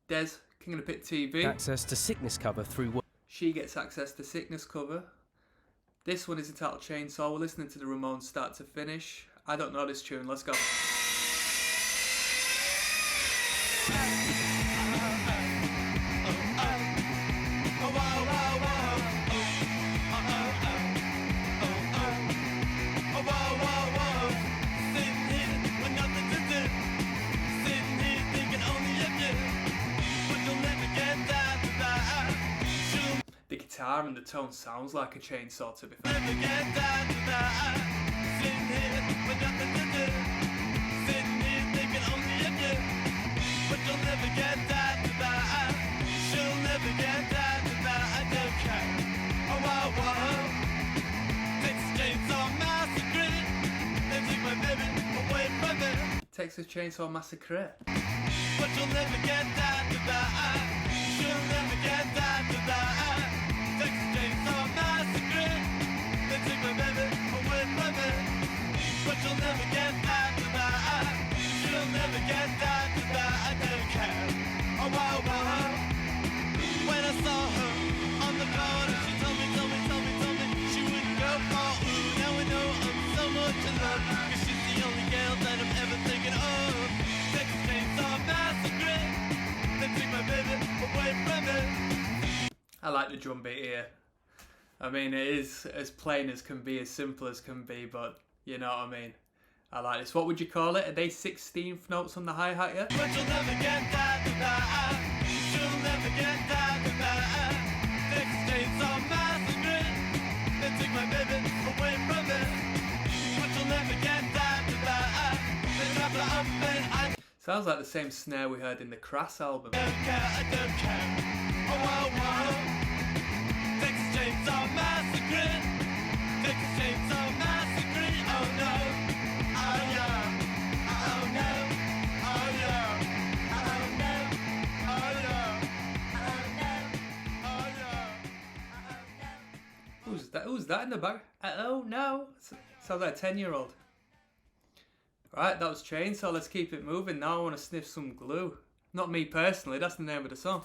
Des, King of the Pit TV. Access to sickness cover through work. She gets access to sickness cover. This one is entitled Chainsaw. We're listening to the Ramones start to finish. I don't know this tune. Let's go. The guitar and the tone sounds like a chainsaw, to be fair. Texas Chainsaw Massacre. But you'll never get that goodbye. She'll never get that goodbye. Texas Chainsaw Massacre. They took my baby away from me. But you'll never get that goodbye. She'll never get that goodbye. I don't care. Oh wow wow. When I saw her on the corner, she told me she wouldn't go far. Ooh, now I know I'm so much in love. 'Cause she's the only girl that I'm ever thinking of. Texas Chainsaw Massacre. They took my baby away from me. I like the drum beat here. I mean, it is as plain as can be, as simple as can be, but you know what I mean. I like this. What would you call it? Are they 16th notes on the hi-hat here? But you'll never get that goodbye. She'll never get that goodbye. Texas Chainsaw Massacre. They took my baby away from me. But you'll never get that goodbye. They drop her up and I Sounds like the same snare we heard in the Crass album. don't care, I don't care. Oh wow wow. Texas Chainsaw Massacre. Texas Chainsaw Massacre. Oh no. Oh yeah. Oh no. Oh yeah. Oh no. Oh yeah. Oh no. Oh yeah. Who's that in the back? Oh no. Sounds like a 10-year-old. Right, that was Chainsaw. Let's keep it moving. Now I want to sniff some glue. Not me personally, that's the name of the song.